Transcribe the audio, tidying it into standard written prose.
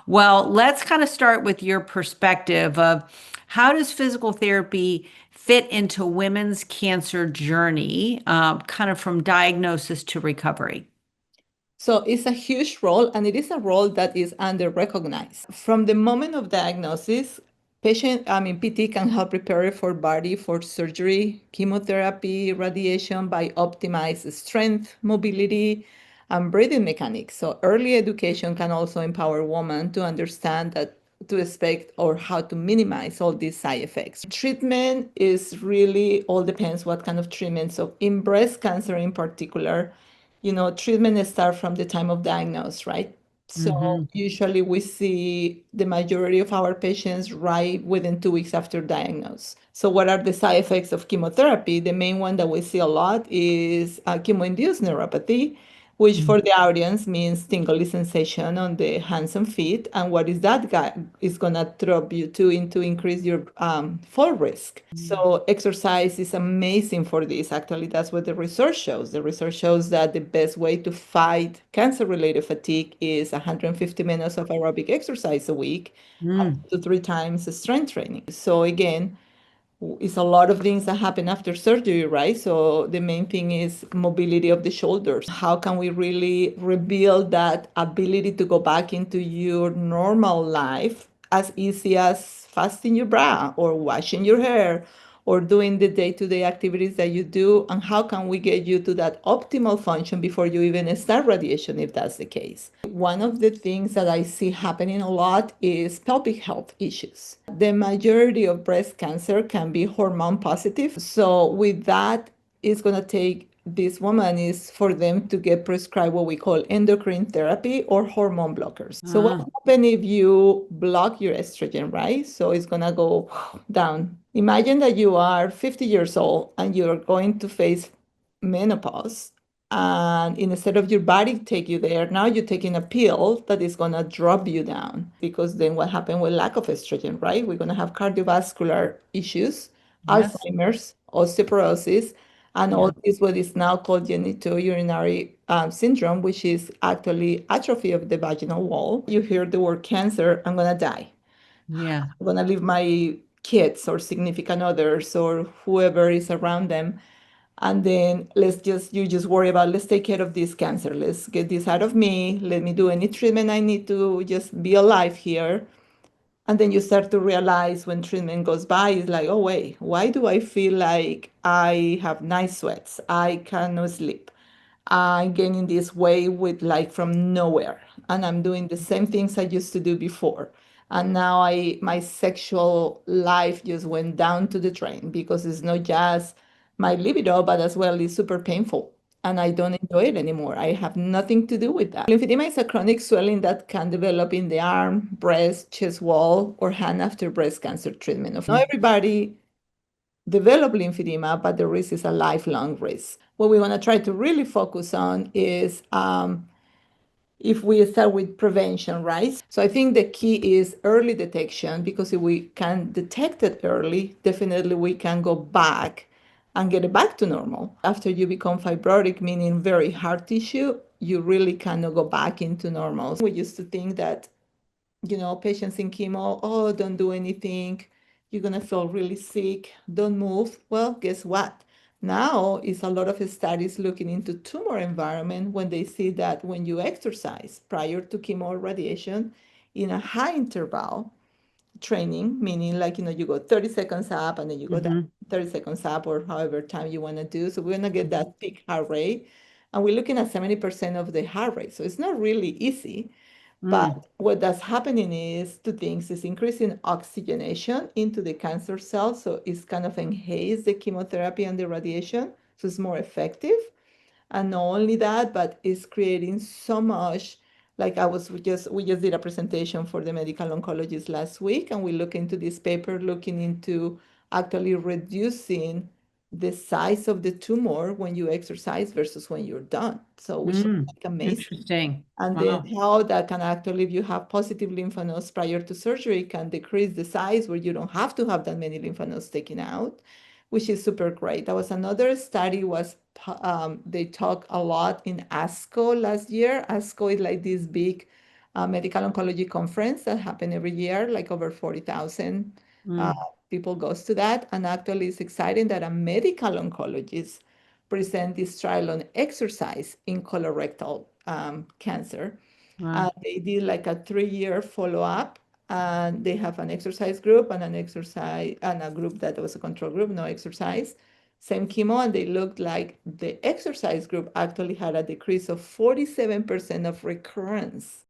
Well, let's kind of start with your perspective of how does physical therapy fit into women's cancer journey, kind of from diagnosis to recovery? So it's a huge role, and it is a role that is under recognized. From the moment of diagnosis, PT can help prepare for body for surgery, chemotherapy, radiation by optimize strength, mobility, and breathing mechanics. So early education can also empower women to understand that to expect or how to minimize all these side effects. Treatment is really all depends what kind of treatment. So in breast cancer in particular, treatment starts from the time of diagnosis, right? So Hmm. usually we see the majority of our patients right within 2 weeks after diagnosis. So what are the side effects of chemotherapy? The main one that we see a lot is chemo-induced neuropathy, which for the audience means tingly sensation on the hands and feet. And what is that guy is gonna drop you to into increase your fall risk. So exercise is amazing for this. Actually, that's what the research shows. The research shows that the best way to fight cancer-related fatigue is 150 minutes of aerobic exercise a week, up Mm. to 3 times strength training. So again, it's a lot of things that happen after surgery, right? So the main thing is mobility of the shoulders. How can we really rebuild that ability to go back into your normal life as easy as fastening your bra or washing your hair or doing the day-to-day activities that you do? And how can we get you to that optimal function before you even start radiation, if that's the case? One of the things that I see happening a lot is pelvic health issues. The majority of breast cancer can be hormone positive. So with that, it's going to take this woman is for them to get prescribed what we call endocrine therapy or hormone blockers. So what Ah, happens if you block your estrogen, right? So it's going to go down. Imagine that you are 50 years old and you're going to face menopause, and instead of your body take you there, now you're taking a pill that is going to drop you down, because then what happened with lack of estrogen, right? We're going to have cardiovascular issues, yes. Alzheimer's, osteoporosis, and all Yeah. this what is now called genitourinary syndrome, which is actually atrophy of the vaginal wall. You hear the word cancer, I'm going to die. Yeah. I'm going to leave my kids or significant others or whoever is around them, and then you just worry about, let's take care of this cancer, let's get this out of me, let me do any treatment I need to just be alive here. And then you start to realize when treatment goes by, it's like, oh wait, why do I feel like I have night sweats, I cannot sleep, I'm gaining this weight with like from nowhere, and I'm doing the same things I used to do before. And now my sexual life just went down to the drain because it's not just my libido, but as well it's super painful. And I don't enjoy it anymore. I have nothing to do with that. Lymphedema is a chronic swelling that can develop in the arm, breast, chest wall, or hand after breast cancer treatment. Not everybody develop lymphedema, but the risk is a lifelong risk. What we want to try to really focus on is if we start with prevention, right? So I think the key is early detection, because if we can detect it early, definitely we can go back and get it back to normal. After you become fibrotic, meaning very hard tissue, you really cannot go back into normal. We used to think that patients in chemo, oh, don't do anything. You're going to feel really sick. Don't move. Well, guess what? Now is a lot of studies looking into tumor environment when they see that when you exercise prior to chemo or radiation in a high interval training, meaning like, you go 30 seconds up and then you go down Mm-hmm. 30 seconds up or however time you want to do. So we're going to get that peak heart rate. And we're looking at 70% of the heart rate. So it's not really easy. Mm. But what that's happening is two things: is increasing oxygenation into the cancer cells. So it's kind of enhance the chemotherapy and the radiation. So it's more effective. And not only that, but it's creating so much. Like we just did a presentation for the medical oncologist last week, and we look into this paper looking into actually reducing the size of the tumor when you exercise versus when you're done. So which is Mm. like amazing. Interesting. And then Wow. how that can actually, if you have positive lymph nodes prior to surgery, can decrease the size where you don't have to have that many lymph nodes taken out, which is super great. That was another study they talk a lot in ASCO last year. ASCO is like this big a medical oncology conference that happen every year, like over 40,000 uh, Mm, people goes to that. And actually it's exciting that a medical oncologist present this trial on exercise in colorectal cancer. wow. They did like a 3-year follow-up, and they have an exercise group and an exercise and a group that was a control group, no exercise, same chemo, and they looked like the exercise group actually had a decrease of 47% of recurrence